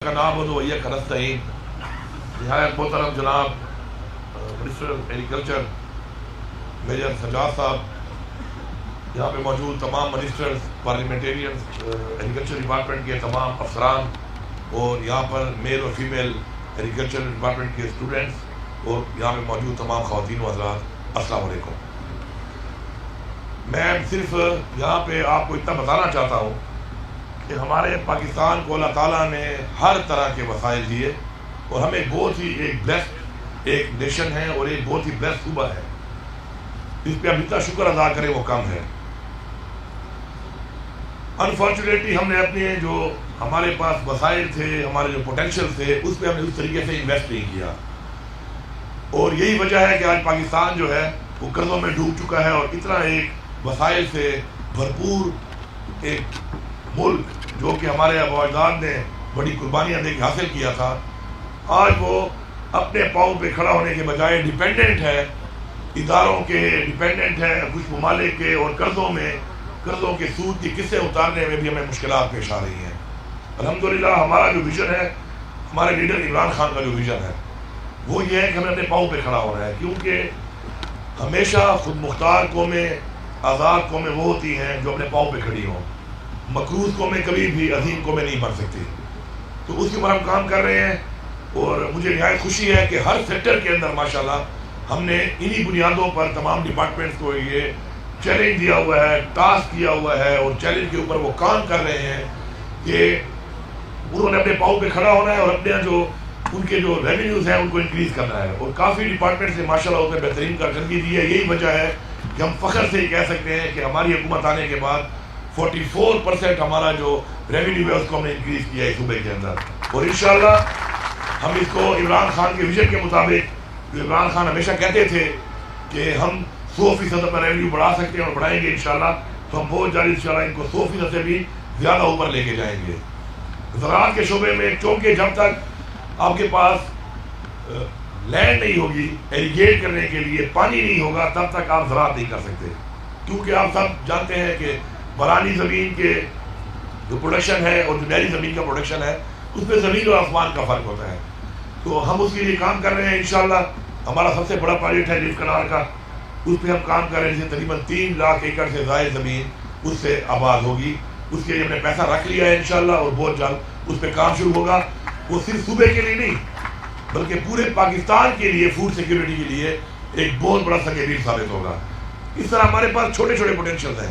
کا نام ہو تو وہی نستعین نہایت محترم جناب منسٹر ایگریکلچر میجر سجاد صاحب، یہاں پہ موجود تمام منسٹرز، پارلیمنٹیرینز، ایگریکلچر ڈپارٹمنٹ کے تمام افسران، اور یہاں پر میل اور فیمیل ایگریکلچر ڈپارٹمنٹ کے اسٹوڈنٹس، اور یہاں پہ موجود تمام خواتین و حضرات، السلام علیکم۔ میں صرف یہاں پہ آپ کو اتنا بتانا چاہتا ہوں کہ ہمارے پاکستان کو اللہ تعالیٰ نے ہر طرح کے وسائل دیے، اور ہمیں بہت ہی ایک بلیسڈ ایک نیشن ہے، اور ایک بہت ہی بلیسڈ صوبہ ہے، اس پہ ہم جتنا شکر ادا کریں وہ کم ہے۔ انفارچونیٹلی ہم نے اپنے جو ہمارے پاس وسائل تھے، ہمارے جو پوٹینشیل تھے، اس پہ ہم نے اس طریقے سے انویسٹ نہیں کیا، اور یہی وجہ ہے کہ آج پاکستان جو ہے وہ قرضوں میں ڈوب چکا ہے، اور اتنا ایک وسائل سے بھرپور ایک ملک جو کہ ہمارے آباء و اجداد نے بڑی قربانیاں دے کے حاصل کیا تھا، آج وہ اپنے پاؤں پہ کھڑا ہونے کے بجائے ڈیپینڈنٹ ہے، اداروں کے ڈیپینڈنٹ ہے، کچھ ممالک کے، اور قرضوں کے سود کی قسطیں اتارنے میں بھی ہمیں مشکلات پیش آ رہی ہیں۔ الحمدللہ ہمارا جو ویژن ہے، ہمارے لیڈر عمران خان کا جو ویژن ہے وہ یہ ہے کہ ہمیں اپنے پاؤں پہ کھڑا ہونا ہے، کیونکہ ہمیشہ خود مختار قومیں، آزاد قومیں وہ ہوتی ہیں جو اپنے پاؤں پہ کھڑی ہوں۔ مقروض قومیں کبھی بھی عظیم قومیں نہیں بن سکتی، تو اس کے اوپر ہم کام کر رہے ہیں، اور مجھے نہایت خوشی ہے کہ ہر سیکٹر کے اندر ماشاءاللہ ہم نے انہی بنیادوں پر تمام ڈپارٹمنٹس کو یہ چیلنج دیا ہوا ہے، ٹاسک دیا ہوا ہے، اور چیلنج کے اوپر وہ کام کر رہے ہیں کہ انہوں نے اپنے پاؤں پہ کھڑا ہونا ہے، اور اپنے جو ان کے جو ریونیوز ہیں ان کو انکریز کرنا ہے، اور کافی ڈپارٹمنٹ سے ماشاءاللہ اس نے بہترین کارکردگی دی ہے۔ یہی وجہ ہے کہ ہم فخر سے یہ کہہ سکتے ہیں کہ ہماری حکومت آنے کے بعد 44% ہمارا جو ریونیو ہے اس کو ہم نے انکریز کیا ہے صوبے کے اندر، اور انشاءاللہ ہم اس کو عمران خان کے ویژن کے مطابق، جو عمران خان ہمیشہ کہتے تھے کہ ہم 100% اپنا ریونیو بڑھا سکتے ہیں اور بڑھائیں گے انشاءاللہ، تو ہم بہت جلد انشاءاللہ ان کو 100% سے بھی زیادہ اوپر لے کے جائیں گے۔ زراعت کے شعبے میں، چونکہ جب تک آپ کے پاس لینڈ نہیں ہوگی ایریگیٹ کرنے کے لیے، پانی نہیں ہوگا، تب تک آپ زراعت نہیں کر سکتے، کیونکہ آپ سب جانتے ہیں کہ برانی زمین کے جو پروڈکشن ہے اور جو نہری زمین کا پروڈکشن ہے، اس میں زمین اور آسمان کا فرق ہوتا ہے۔ تو ہم اس کے لیے کام کر رہے ہیں انشاءاللہ۔ ہمارا سب سے بڑا پروجیکٹ ہے لیف کنال کا، اس پہ ہم کام کر رہے ہیں، جسے تقریباً 3 لاکھ ایکڑ سے زائد زمین اس سے آباد ہوگی۔ اس کے لیے ہم نے پیسہ رکھ لیا ہے انشاءاللہ، اور بہت جلد اس پہ کام شروع ہوگا۔ وہ صرف صوبے کے لیے نہیں بلکہ پورے پاکستان کے لیے فوڈ سیکیورٹی کے لیے ایک بہت بڑا سنگ ثابت ہوگا۔ اس طرح ہمارے پاس چھوٹے چھوٹے پوٹینشیل ہیں،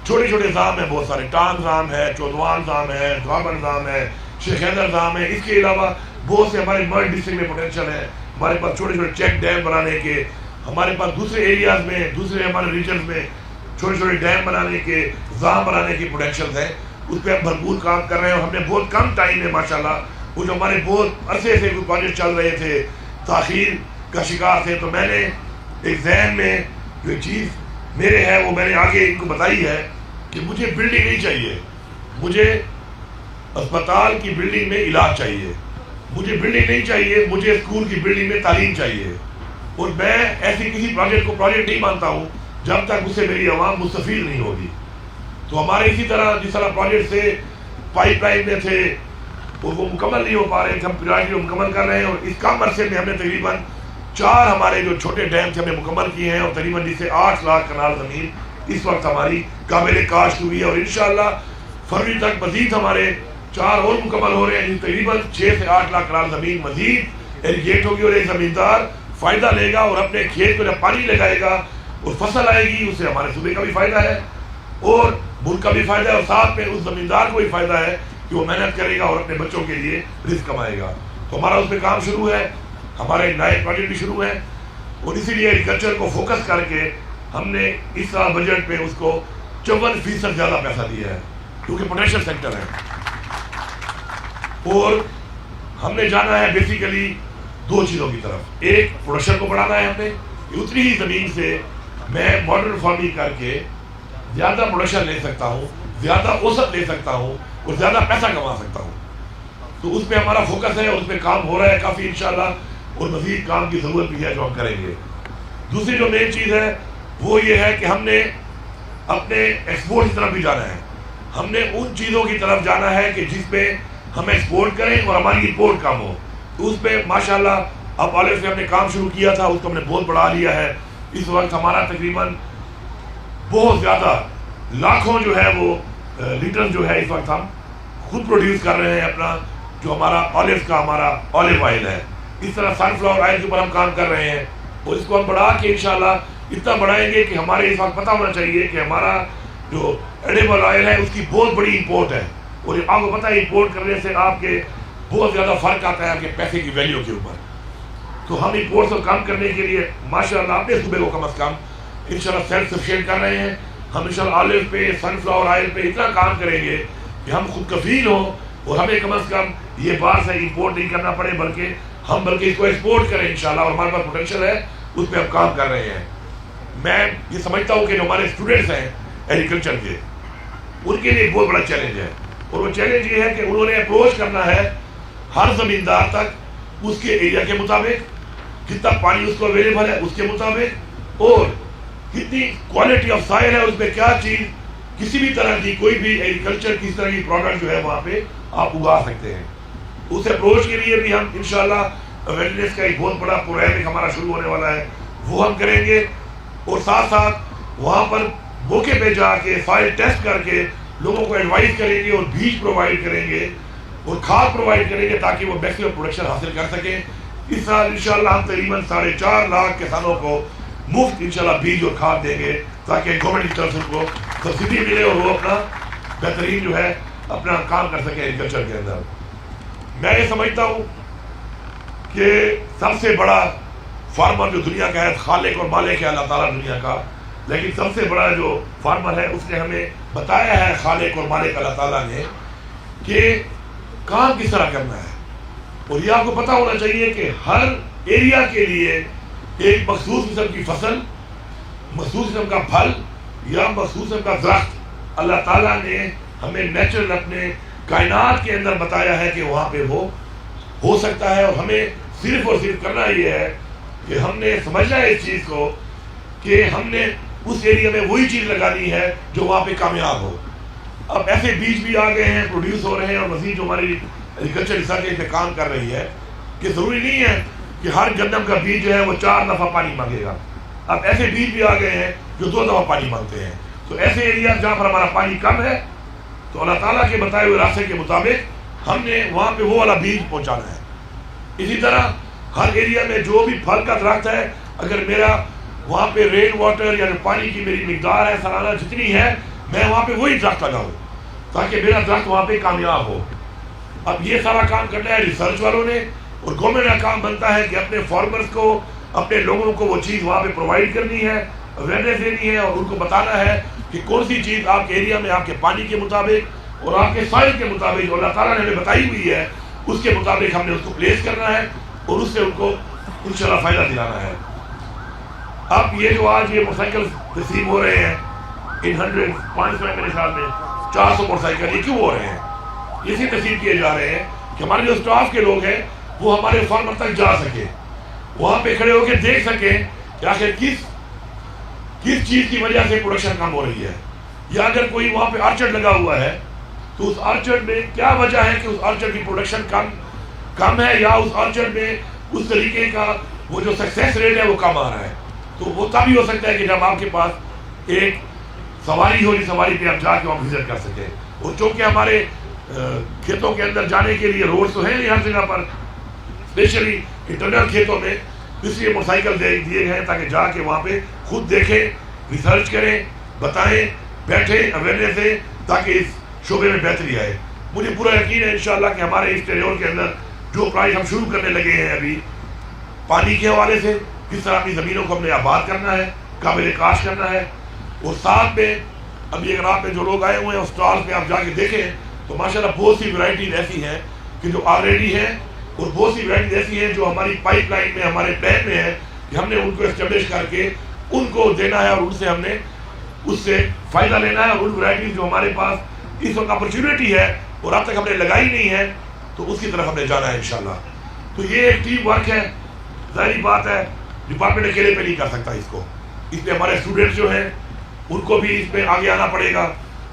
چھوٹے چھوٹے نظام ہیں، بہت سارے ٹان نظام ہے، چودوان نظام ہے، دھوابن نظام ہے، شیخ حیدر نظام ہے۔ اس کے علاوہ بہت سے ہمارے مرڈ ڈسٹرکٹ میں پوٹینشیل ہیں، ہمارے پاس چھوٹے چھوٹے چیک ڈیم بنانے کے، ہمارے پاس دوسرے ایریاز میں، دوسرے ہمارے ریجنز میں چھوٹے چھوٹے ڈیم بنانے کے، نظام بنانے کے پوٹینشیل ہیں۔ اس پہ ہم بھرپور کام کر رہے ہیں، اور ہم نے بہت کم ٹائم میں ماشاءاللہ وہ جو ہمارے بہت عرصے سے کوئی پروجیکٹ چل رہے تھے، تاخیر کا شکار تھے، تو میں نے ایک ذہن میں جو چیز میرے ہے وہ میں نے آگے ان کو بتائی ہے کہ مجھے بلڈنگ نہیں چاہیے، مجھے اسپتال کی بلڈنگ میں علاج چاہیے، مجھے بلڈنگ نہیں چاہیے، مجھے اسکول کی بلڈنگ میں تعلیم چاہیے، اور میں ایسی کسی پروجیکٹ کو پروجیکٹ نہیں مانتا ہوں جب تک اس سے میری عوام مستفید نہیں ہوگی۔ تو ہمارے اسی طرح جس طرح پروجیکٹ سے پائپ لائن میں تھے اور وہ مکمل نہیں ہو پا رہے تھے، ہم پریورٹی کو مکمل کر رہے ہیں، اور اس کم عرصے میں ہم نے تقریباً 4 ہمارے جو چھوٹے ڈیم تھے ہم نے مکمل کیے ہیں، اور تقریباً جس سے 8 لاکھ کنال زمین اس وقت ہماری قابل کاشت ہوئی ہے، اور انشاءاللہ فروری تک مزید ہمارے 4 اور مکمل ہو رہے ہیں، تقریباً 6 سے 8 لاکھ کنال زمین مزید ایریگیٹ ہوگی، اور ایک زمیندار فائدہ لے گا، اور اپنے کھیت کو جب پانی لگائے گا اور فصل آئے گی، اس سے ہمارے صوبے کا بھی فائدہ ہے اور ملک کا بھی فائدہ ہے، اور ساتھ میں اس زمیندار کو بھی فائدہ ہے کہ وہ محنت کرے گا اور اپنے بچوں کے لیے رزق کمائے گا۔ تو ہمارا اس پہ کام شروع ہے، ہمارے نئے پروجیکٹ بھی شروع ہیں، اور اسی لیے ایگریکلچر کو فوکس کر کے ہم نے اس سال بجٹ پہ اس کو 54% زیادہ پیسہ دیا ہے، کیونکہ پوٹینشیل سیکٹر ہے، اور ہم نے جانا ہے بیسیکلی 2 چیزوں کی طرف۔ ایک، پروڈکشن کو بڑھانا ہے، ہم نے اتنی ہی زمین سے میں ماڈرن فارمنگ کر کے زیادہ پروڈکشن لے سکتا ہوں، زیادہ اوسط لے سکتا ہوں، اور زیادہ پیسہ کما سکتا ہوں۔ تو اس پہ ہمارا فوکس ہے، اور اس پہ کام ہو رہا ہے کافی انشاءاللہ، اور مزید کام کی ضرورت بھی ہے جو ہم کریں گے۔ دوسری جو مین چیز ہے وہ یہ ہے کہ ہم نے اپنے ایکسپورٹ کی طرف بھی جانا ہے، ہم نے ان چیزوں کی طرف جانا ہے کہ جس میں ہم ایکسپورٹ کریں اور ہماری امپورٹ کم ہو. تو اس پہ ماشاءاللہ اب آلف میں ہم نے کام شروع کیا تھا, اس کو ہم نے بہت بڑھا لیا ہے. اس وقت ہمارا تقریباً بہت زیادہ لاکھوں جو ہے وہ لیٹر جو ہے اس وقت ہم خود پروڈیوس کر رہے ہیں اپنا, جو ہمارا آلف کا ہمارا آلو آئل ہے. اس طرح سن فلاور آئل کے اوپر ہم کام کر رہے ہیں, اور اس کو ہم بڑھا کے انشاءاللہ اتنا بڑھائیں گے کہ ہمارے اس وقت پتہ ہونا چاہیے کہ ہمارا جو ایڈیبل آئل ہے اس کی بہت بڑی امپورٹ ہے. اور آپ کو پتہ ہے امپورٹ کرنے سے آپ کے بہت زیادہ فرق آتا ہے آپ کے پیسے کی ویلیو کے اوپر. تو ہم امپورٹ کو کم کرنے کے لیے ماشاءاللہ اپنے صوبے کو کم از کم انشاءاللہ سیلف سفیشینٹ کر رہے ہیں. ہم انشاءاللہ آلو پہ سن فلاور آئل پہ اتنا کام کریں گے کہ ہم خود کفیل ہوں, اور ہمیں کم از کم یہ باہر سے امپورٹ نہیں کرنا پڑے, بلکہ اس کو ایکسپورٹ کریں انشاءاللہ. اور ہمارے پاس پوٹینشیل ہے, اس پہ ہم کام کر رہے ہیں. میں یہ سمجھتا ہوں کہ جو ہمارے اسٹوڈنٹس ہیں ایگریکلچر کے, ان کے لیے ایک بہت بڑا چیلنج ہے, اور وہ چیلنج یہ ہے کہ انہوں نے اپروچ کرنا ہے ہر زمیندار تک اس کے ایریا کے مطابق, کتنا پانی اس کو اویلیبل ہے اس کے مطابق, اور کتنی کوالٹی آف سائل ہے, اس میں کیا چیز کسی بھی طرح کی کوئی بھی ایگریکلچر کس طرح کی پروڈکٹ جو ہے وہاں پہ آپ اگا سکتے ہیں. اس اپروچ کے لیے بھی ہم انشاءاللہ اویئرنیس کا ایک بہت بڑا پروگرام ایک ہمارا شروع ہونے والا ہے, وہ ہم کریں گے. اور ساتھ ساتھ وہاں پر موقع پہ جا کے سائل ٹیسٹ کر کے لوگوں کو ایڈوائز کریں گے, اور بیج پرووائڈ کریں گے, اور کھاد پرووائڈ کریں گے تاکہ وہ میکسیمم پروڈکشن حاصل کر سکیں. اس سال انشاءاللہ ہم تقریباً 4.5 لاکھ کسانوں کو مفت انشاءاللہ بیج اور کھاد دیں گے, تاکہ گورنمنٹ کی طرف سے ان کو سبسڈی ملے اور وہ اپنا بہترین جو ہے اپنا کام کر سکیں ایگریکلچر کے اندر. میں یہ سمجھتا ہوں کہ سب سے بڑا فارمر جو دنیا کا ہے خالق اور مالک ہے اللہ تعالیٰ دنیا کا, لیکن سب سے بڑا جو فارمر ہے اس نے ہمیں بتایا ہے خالق اور مالک اللہ تعالیٰ نے کہ کام کس طرح کرنا ہے. اور یہ آپ کو پتہ ہونا چاہیے کہ ہر ایریا کے لیے ایک مخصوص قسم کی فصل, مخصوص قسم کا پھل یا مخصوص قسم کا درخت اللہ تعالیٰ نے ہمیں نیچرل اپنے کائنات کے اندر بتایا ہے کہ وہاں پہ وہ ہو سکتا ہے. اور ہمیں صرف اور صرف کرنا یہ ہے کہ ہم نے سمجھنا ہے اس چیز کو کہ ہم نے اس ایریا میں وہی چیز لگانی ہے جو وہاں پہ کامیاب ہو. اب ایسے بیج بھی آ گئے ہیں, پروڈیوس ہو رہے ہیں, اور مزید جو ہماری ایگریکلچر ریسرچ پہ کام کر رہی ہے کہ ضروری نہیں ہے کہ ہر گندم کا بیج جو ہے وہ 4 دفعہ پانی مانگے گا. اب ایسے بیج بھی آ گئے ہیں جو 2 دفعہ پانی مانگتے ہیں. تو ایسے ایریا جہاں پر ہمارا پانی کم ہے تو اللہ تعالیٰ کے بتائے ہوئے راستے کے مطابق ہم نے وہاں پہ وہ والا بیج پہنچانا ہے. اسی طرح ہر ایریا میں جو بھی پھل کا درخت ہے, اگر میرا وہاں پہ رین واٹر یا پانی کی میری مقدار ہے سالانہ جتنی ہے, میں وہاں پہ وہی درخت لگاؤں تاکہ میرا درخت وہاں پہ کامیاب ہو. اب یہ سارا کام کرنا ہے ریسرچ والوں نے, اور گورنمنٹ کا کام بنتا ہے کہ اپنے فارمرز کو, اپنے لوگوں کو وہ چیز وہاں پہ پرووائڈ کرنی ہے, اویئرنیس دینی ہے, اور ان کو بتانا ہے کہ کون سی چیز آپ کے ایریا میں آپ کے پانی کے مطابق اور آپ کے سائل کے مطابق جو اللہ تعالیٰ نے ہمیں بتائی ہوئی ہے اس کے مطابق ہم نے اس کو پلیس کرنا ہے, اور اس سے ان کو انشاءاللہ فائدہ دلانا ہے. اب یہ جو آج یہ موٹر سائیکل تقسیم ہو رہے ہیں ان 500 میرے خیال میں 400 موٹر سائیکل, یہ کیوں ہو رہے ہیں؟ اسی تقسیم کیے جا رہے ہیں کہ ہمارے جو اسٹاف کے لوگ ہیں وہ ہمارے فارمر تک جا سکے, وہاں پہ کھڑے ہو کے دیکھ سکیں کہ آخر کس چیز کی وجہ سے پروڈکشن کم ہو رہی ہے, یا اگر کوئی وہاں پہ آرچرڈ لگا ہوا ہے تو اس آرچرڈ میں کیا وجہ ہے کہ اس آرچرڈ کی پروڈکشن کم ہے, یا اس آرچرڈ میں اس طریقے کا وہ جو سکسیس ریٹ ہے وہ کم آ رہا ہے. تو وہ تب ہی ہو سکتا ہے کہ جب آپ کے پاس ایک سواری ہو, سواری پہ آپ جا کے وہاں وزٹ کر سکیں. اور چونکہ ہمارے کھیتوں کے اندر جانے کے لیے روڈ تو ہیں نہیں ہر جگہ پر, اسپیشلی انٹرنل کھیتوں میں, اس لیے موٹر سائیکل دیے گئے ہیں تاکہ جا کے وہاں پہ خود دیکھیں, ریسرچ کریں, بتائیں, بیٹھیں, اویئرنیس دیں تاکہ اس شعبے میں بہتری آئے. مجھے پورا یقین ہے انشاءاللہ کہ ہمارے اس ٹینیور کے اندر جو پرائز ہم شروع کرنے لگے ہیں ابھی پانی کے حوالے سے, کس طرح اپنی زمینوں کو ہم نے آباد کرنا ہے, قابل کاشت کرنا ہے, اور ساتھ میں ابھی اگر آپ میں جو لوگ آئے ہوئے ہیں اسٹال پہ آپ جا کے دیکھیں تو ماشاءاللہ بہت سی ورائٹیز ایسی ہیں کہ جو آلریڈی ہیں, اور بہت سی ورائٹیز ایسی ہیں جو ہماری پائپ لائن میں, ہمارے پلان میں ہے کہ ہم نے ان کو اسٹیبلش کر کے ان کو دینا ہے, اور ان سے ہم نے اس سے فائدہ لینا ہے. اور ان ورائٹیز جو ہمارے پاس اس وقت اپرچونیٹی ہے اور اب تک ہم نے لگائی نہیں ہے تو اس کی طرف ہم نے جانا ہے انشاءاللہ. تو یہ ایک ٹیم ورک ہے, ظاہری بات ہے ڈپارٹمنٹ اکیلے پہ نہیں کر سکتا اس کو, اس پہ ہمارے اسٹوڈنٹس جو ہیں ان کو بھی اس پہ آگے آنا پڑے گا,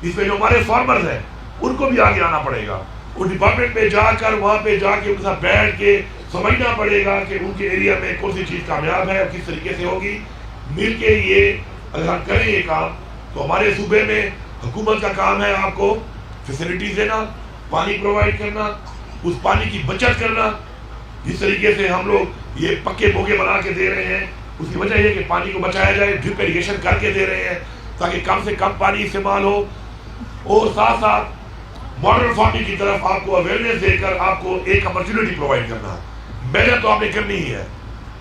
اس پہ جو ہمارے فارمرز ہیں ان کو بھی آگے آنا پڑے گا, اور ڈپارٹمنٹ میں جا کر وہاں پہ جا کے ان کے ساتھ بیٹھ کے سمجھنا پڑے گا کہ ان کے ایریا میں کون سی چیز کامیاب ہے اور کس طریقے سے ہوگی. مل کے یہ اگر ہم کریں یہ کام تو ہمارے صوبے میں حکومت کا کام ہے آپ کو فیسلٹیز دینا, پانی پرووائڈ کرنا, اس پانی کی بچت کرنا. جس طریقے سے ہم لوگ یہ پکے بوگے بنا کے دے رہے ہیں اس کی وجہ یہ کہ پانی کو بچایا جائے, ڈرپ ایریگیشن کر کے دے رہے ہیں تاکہ کم سے کم پانی استعمال ہو. اور ساتھ ساتھ ماڈرن فارمنگ کی طرف آپ کو اویئرنیس دے کر آپ کو ایک اپرچونٹی پرووائڈ کرنا. محنت تو آپ نے کرنی ہی ہے,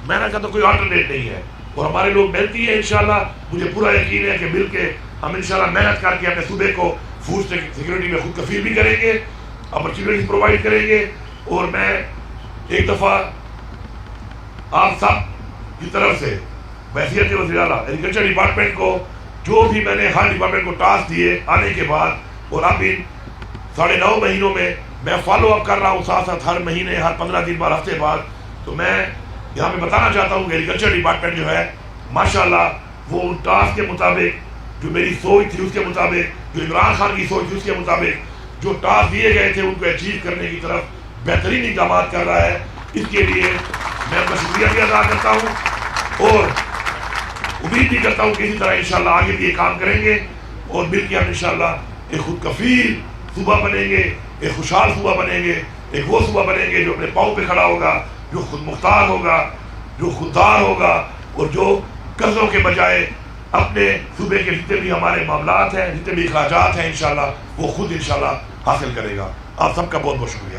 محنت کا تو کوئی آلٹرنیٹ نہیں ہے, اور ہمارے لوگ محنتی ہیں انشاءاللہ. مجھے پورا یقین ہے کہ مل کے ہم انشاءاللہ محنت کر کے اپنے صوبے کو فوڈ سیکورٹی میں خود کفیل بھی کریں گے, اپرچونٹیز پرووائڈ کریں گے. اور میں ایک دفعہ آپ سب کی طرف سے بحیثیت وزیر اعلیٰ ایگریکلچر ڈپارٹمنٹ کو جو بھی میں نے ہر ڈپارٹمنٹ کو ٹاسک دیے آنے کے بعد, اور اب ان 9.5 مہینوں میں فالو اپ کر رہا ہوں ساتھ ساتھ ہر مہینے, ہر 15 دن بعد, ہفتے بعد. تو میں یہاں پہ بتانا چاہتا ہوں کہ ایگریکلچر ڈپارٹمنٹ جو ہے ماشاءاللہ وہ ان ٹاسک کے مطابق جو میری سوچ تھی اس کے مطابق, جو عمران خان کی سوچ تھی اس کے مطابق جو ٹاسک دیے گئے تھے ان کو اچیو کرنے کی طرف بہترین اقدامات کر رہا ہے. اس کے لیے میں ان کا شکریہ بھی ادا کرتا ہوں اور امید بھی کرتا ہوں کہ اسی طرح انشاءاللہ آگے بھی یہ کام کریں گے اور مل کے ہم انشاءاللہ ایک خود کفیل صوبہ بنیں گے, ایک خوشحال صوبہ بنیں گے, ایک وہ صوبہ بنیں گے جو اپنے پاؤں پہ کھڑا ہوگا, جو خود مختار ہوگا, جو خوددار ہوگا, اور جو قرضوں کے بجائے اپنے صوبے کے جتنے بھی ہمارے معاملات ہیں, جتنے بھی اخراجات ہیں انشاءاللہ وہ خود انشاءاللہ حاصل کرے گا. آپ سب کا بہت بہت شکریہ.